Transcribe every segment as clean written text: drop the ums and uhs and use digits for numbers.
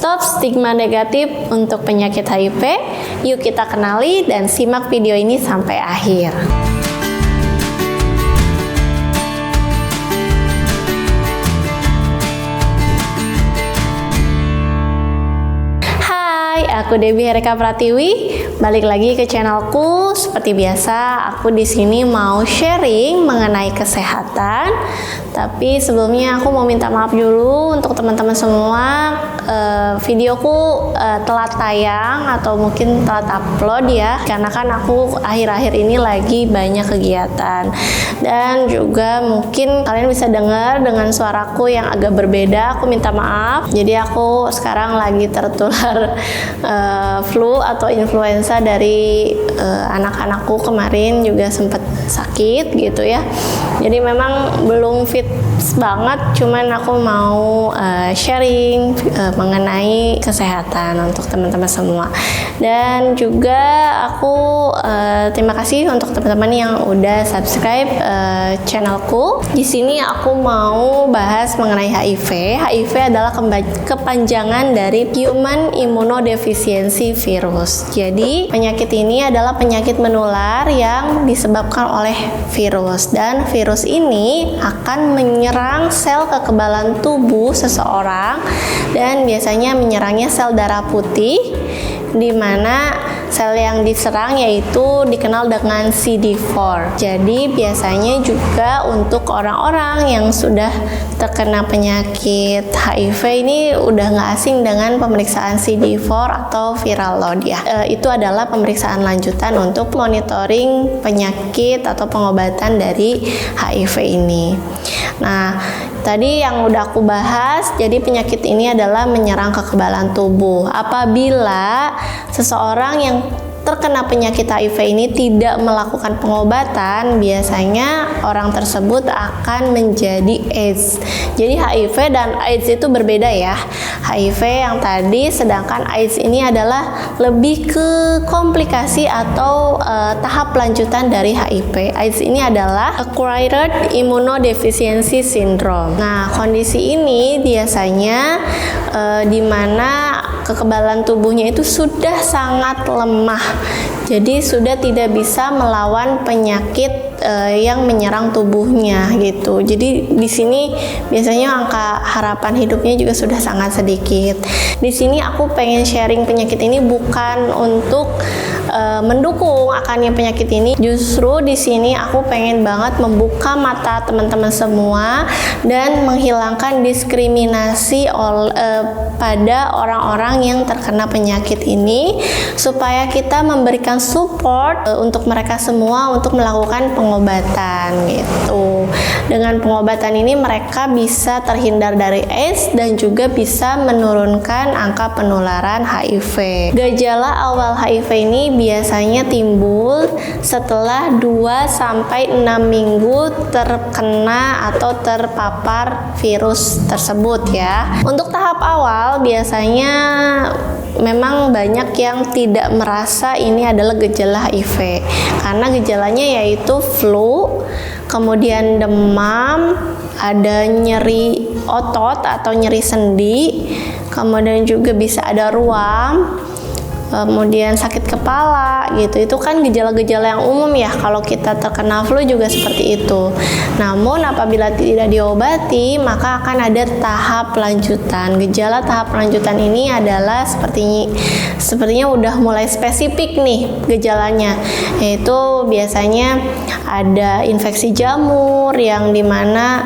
Stop stigma negatif untuk penyakit HIV. Yuk kita kenali dan simak video ini sampai akhir. Hai, aku Debbie Hereka Pratiwi. Balik lagi ke channelku. Seperti biasa, aku di sini mau sharing mengenai kesehatan. Tapi sebelumnya aku mau minta maaf dulu untuk teman-teman semua. Videoku telat tayang atau mungkin telat upload ya, karena kan aku akhir-akhir ini lagi banyak kegiatan. Dan juga mungkin kalian bisa dengar dengan suaraku yang agak berbeda. Aku minta maaf. Jadi aku sekarang lagi tertular flu atau influenza dari anak-anakku kemarin juga sempat sakit gitu ya. Jadi memang belum fit banget, cuman aku mau sharing mengenai kesehatan untuk teman-teman semua. Dan juga aku terima kasih untuk teman-teman yang udah subscribe channelku. Di sini aku mau bahas mengenai HIV. HIV adalah kepanjangan dari Human Immunodeficiency Virus. Jadi penyakit ini adalah penyakit menular yang disebabkan oleh virus, dan virus ini akan menyerang sel kekebalan tubuh seseorang, dan biasanya menyerangnya sel darah putih, di mana sel yang diserang yaitu dikenal dengan CD4. Jadi biasanya juga untuk orang-orang yang sudah terkena penyakit HIV ini udah nggak asing dengan pemeriksaan CD4 atau viral load ya. Itu adalah pemeriksaan lanjutan untuk monitoring penyakit atau pengobatan dari HIV ini. Nah, tadi yang udah aku bahas, jadi penyakit ini adalah menyerang kekebalan tubuh. Apabila seseorang yang terkena penyakit HIV ini tidak melakukan pengobatan, biasanya orang tersebut akan menjadi AIDS. Jadi HIV dan AIDS itu berbeda ya. HIV yang tadi, sedangkan AIDS ini adalah lebih ke komplikasi atau tahap lanjutan dari HIV. AIDS ini adalah Acquired Immunodeficiency Syndrome. Nah, kondisi ini biasanya di mana kekebalan tubuhnya itu sudah sangat lemah. Jadi sudah tidak bisa melawan penyakit yang menyerang tubuhnya gitu. Jadi di sini biasanya angka harapan hidupnya juga sudah sangat sedikit. Di sini aku pengen sharing penyakit ini bukan untuk mendukung akannya penyakit ini. Justru di sini aku pengen banget membuka mata teman-teman semua dan menghilangkan diskriminasi pada orang-orang yang terkena penyakit ini, supaya kita memberikan support untuk mereka semua untuk melakukan pengobatan gitu. Dengan pengobatan ini mereka bisa terhindar dari AIDS dan juga bisa menurunkan angka penularan HIV. Gejala awal HIV ini biasanya timbul setelah 2-6 minggu terkena atau terpapar virus tersebut ya. Untuk tahap awal biasanya memang banyak yang tidak merasa ini adalah gejala HIV, karena gejalanya yaitu flu, kemudian demam, ada nyeri otot atau nyeri sendi, kemudian juga bisa ada ruam, kemudian sakit kepala gitu. Itu kan gejala-gejala yang umum ya, kalau kita terkena flu juga seperti itu. Namun apabila tidak diobati, maka akan ada tahap lanjutan. Gejala tahap lanjutan ini adalah sepertinya udah mulai spesifik nih gejalanya, yaitu biasanya ada infeksi jamur yang dimana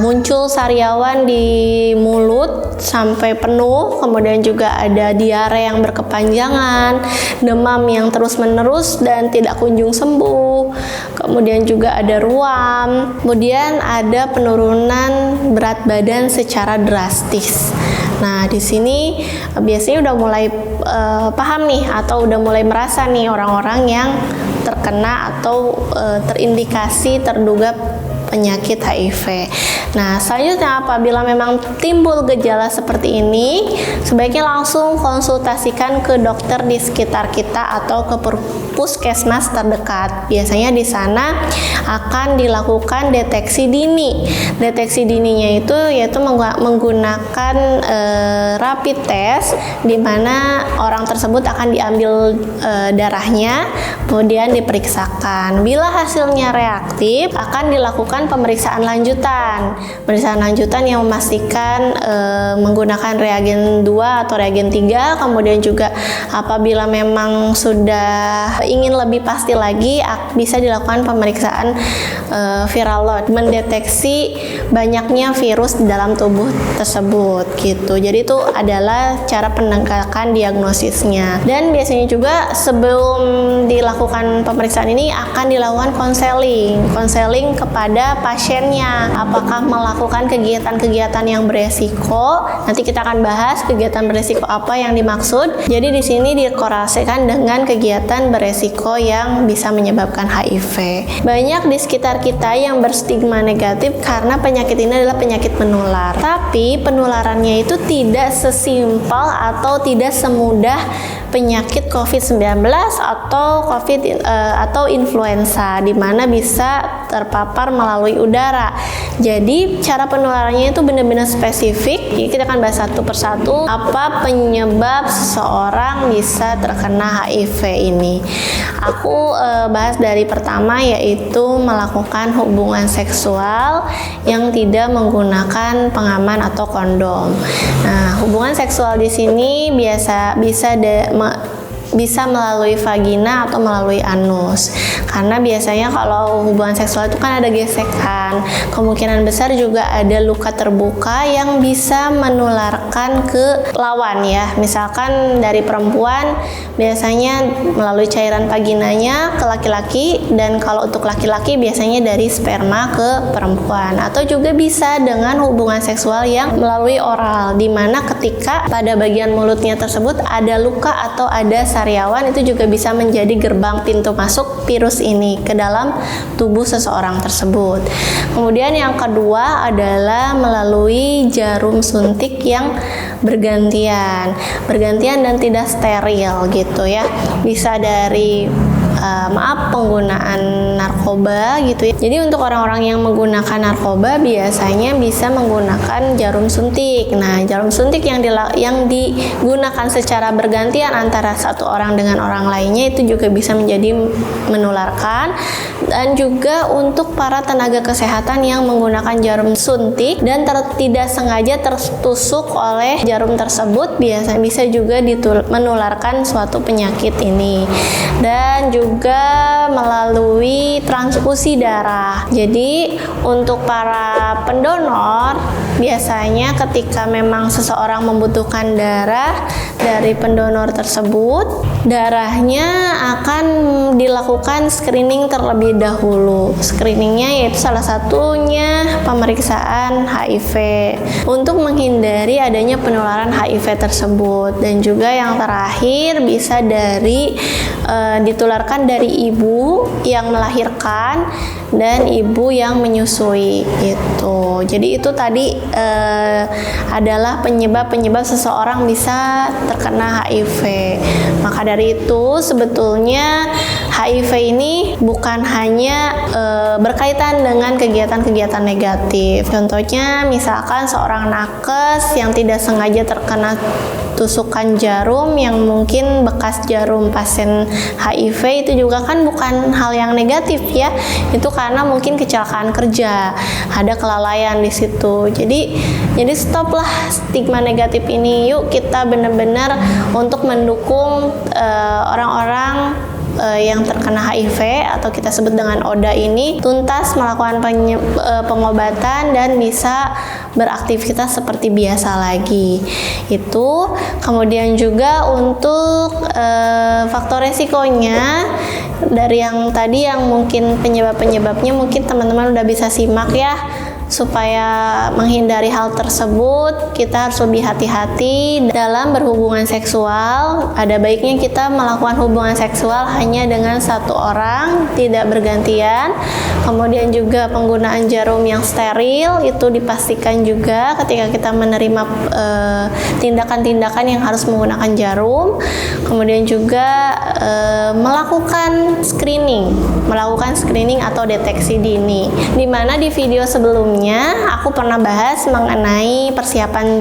muncul sariawan di mulut sampai penuh, kemudian juga ada diare yang berkepanjangan, demam yang terus-menerus dan tidak kunjung sembuh, kemudian juga ada ruam, kemudian ada penurunan berat badan secara drastis. Nah, di sini biasanya udah mulai paham nih, atau udah mulai merasa nih orang-orang yang terkena atau terindikasi terduga penyakit HIV. Nah, selanjutnya apabila memang timbul gejala seperti ini, sebaiknya langsung konsultasikan ke dokter di sekitar kita atau ke puskesmas terdekat. Biasanya di sana akan dilakukan deteksi dini. Deteksi dininya itu yaitu menggunakan rapid test, di mana orang tersebut akan diambil darahnya, kemudian diperiksakan. Bila hasilnya reaktif, akan dilakukan pemeriksaan lanjutan. Pemeriksaan lanjutan yang memastikan menggunakan reagen 2 atau reagen 3, kemudian juga apabila memang sudah ingin lebih pasti lagi, bisa dilakukan pemeriksaan viral load, mendeteksi banyaknya virus di dalam tubuh tersebut gitu. Jadi itu adalah cara penegakan diagnosisnya. Dan biasanya juga sebelum dilakukan pemeriksaan ini akan dilakukan konseling kepada pasiennya, apakah melakukan kegiatan-kegiatan yang beresiko. Nanti kita akan bahas kegiatan beresiko apa yang dimaksud. Jadi di sini dikorelasikan dengan kegiatan beresiko yang bisa menyebabkan HIV. Banyak di sekitar kita yang berstigma negatif karena penyakit ini adalah penyakit menular. Tapi penularannya itu tidak sesimpel atau tidak semudah penyakit COVID-19 atau influenza, di mana bisa terpapar melalui udara. Jadi cara penularannya itu benar-benar spesifik. Jadi kita akan bahas satu persatu apa penyebab seseorang bisa terkena HIV ini. Aku bahas dari pertama, yaitu melakukan hubungan seksual yang tidak menggunakan pengaman atau kondom. Nah, hubungan seksual di sini bisa melalui vagina atau melalui anus, karena biasanya kalau hubungan seksual itu kan ada gesekan, kemungkinan besar juga ada luka terbuka yang bisa menularkan ke lawan ya. Misalkan dari perempuan biasanya melalui cairan vaginanya ke laki-laki, dan kalau untuk laki-laki biasanya dari sperma ke perempuan, atau juga bisa dengan hubungan seksual yang melalui oral, dimana ketika pada bagian mulutnya tersebut ada luka atau ada sariawan, itu juga bisa menjadi gerbang pintu masuk virus ini ke dalam tubuh seseorang tersebut. Kemudian yang kedua adalah melalui jarum suntik yang bergantian dan tidak steril gitu ya. Bisa dari penggunaan narkoba gitu ya. Jadi untuk orang-orang yang menggunakan narkoba biasanya bisa menggunakan jarum suntik. Nah, jarum suntik yang digunakan secara bergantian antara satu orang dengan orang lainnya itu juga bisa menjadi menularkan. Dan juga untuk para tenaga kesehatan yang menggunakan jarum suntik dan tidak sengaja tertusuk oleh jarum tersebut, bisa juga menularkan suatu penyakit ini. Dan juga melalui transfusi darah. Jadi untuk para pendonor, biasanya ketika memang seseorang membutuhkan darah dari pendonor tersebut, darahnya akan dilakukan screening terlebih dahulu. Screeningnya yaitu salah satunya pemeriksaan HIV untuk menghindari adanya penularan HIV tersebut. Dan juga yang terakhir bisa ditularkan dari ibu yang melahirkan dan ibu yang menyusui gitu. Jadi itu tadi adalah penyebab seseorang bisa terkena HIV. Maka dari itu sebetulnya HIV ini bukan hanya berkaitan dengan kegiatan-kegiatan negatif. Contohnya misalkan seorang nakes yang tidak sengaja terkena tusukan jarum yang mungkin bekas jarum pasien HIV, itu juga kan bukan hal yang negatif ya. Itu karena mungkin kecelakaan kerja, ada kelalaian di situ. Jadi stoplah stigma negatif ini. Yuk kita benar-benar untuk mendukung orang-orang yang terkena HIV atau kita sebut dengan ODA ini tuntas melakukan pengobatan dan bisa beraktivitas seperti biasa lagi. Itu kemudian juga untuk faktor resikonya dari yang tadi yang mungkin penyebabnya mungkin teman-teman udah bisa simak ya. supaya menghindari hal tersebut, kita harus lebih hati-hati dalam berhubungan seksual. Ada baiknya kita melakukan hubungan seksual hanya dengan satu orang, tidak bergantian. Kemudian juga penggunaan jarum yang steril itu dipastikan juga ketika kita menerima tindakan-tindakan yang harus menggunakan jarum. Kemudian juga melakukan screening atau deteksi dini. Dimana di video sebelumnya aku pernah bahas mengenai persiapan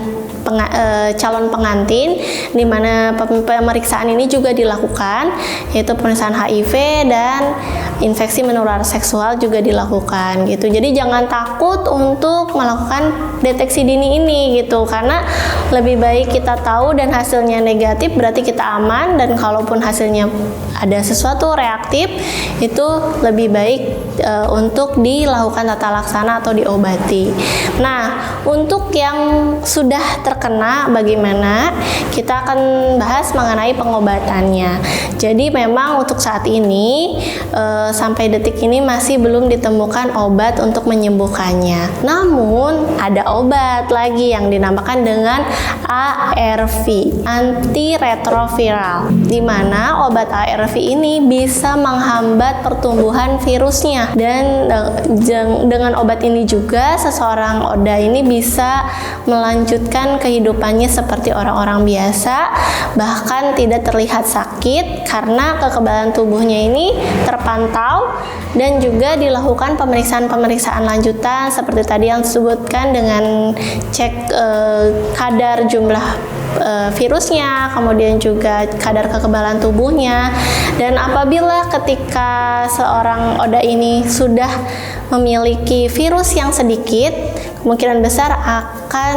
calon pengantin, di mana pemeriksaan ini juga dilakukan, yaitu pemeriksaan HIV dan infeksi menular seksual juga dilakukan gitu. Jadi jangan takut untuk melakukan deteksi dini ini gitu, karena lebih baik kita tahu dan hasilnya negatif berarti kita aman, dan kalaupun hasilnya ada sesuatu reaktif itu lebih baik untuk dilakukan tata laksana atau diobati. Nah, untuk yang sudah terkena bagaimana, kita akan bahas mengenai pengobatannya. Jadi memang untuk saat ini sampai detik ini masih belum ditemukan obat untuk menyembuhkannya. Namun ada obat lagi yang dinamakan dengan ARV, antiretroviral, di mana obat ARV ini bisa menghambat pertumbuhan virusnya, dan dengan obat ini juga seseorang ODA ini bisa melanjutkan kehidupannya seperti orang-orang biasa, bahkan tidak terlihat sakit karena kekebalan tubuhnya ini terpantau, dan juga dilakukan pemeriksaan lanjutan seperti tadi yang disebutkan dengan cek kadar jumlah virusnya, kemudian juga kadar kekebalan tubuhnya. Dan apabila ketika seorang ODA ini sudah memiliki virus yang sedikit, kemungkinan besar akan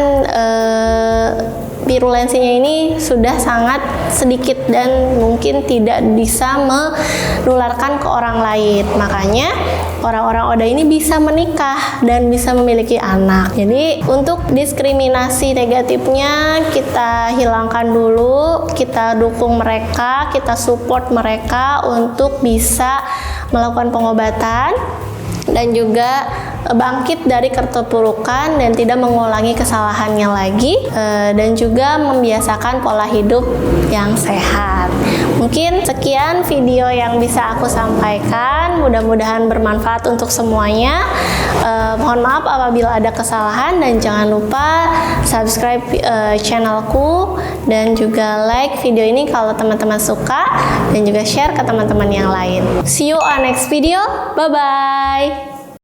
virulensinya ini sudah sangat sedikit dan mungkin tidak bisa menularkan ke orang lain. Makanya orang-orang ODA ini bisa menikah dan bisa memiliki anak. Jadi untuk diskriminasi negatifnya kita hilangkan dulu, kita dukung mereka, kita support mereka untuk bisa melakukan pengobatan dan juga bangkit dari keterpurukan dan tidak mengulangi kesalahannya lagi, dan juga membiasakan pola hidup yang sehat. Mungkin sekian video yang bisa aku sampaikan, mudah-mudahan bermanfaat untuk semuanya. Mohon maaf apabila ada kesalahan, dan jangan lupa subscribe channelku dan juga like video ini kalau teman-teman suka, dan juga share ke teman-teman yang lain. See you on next video, bye bye.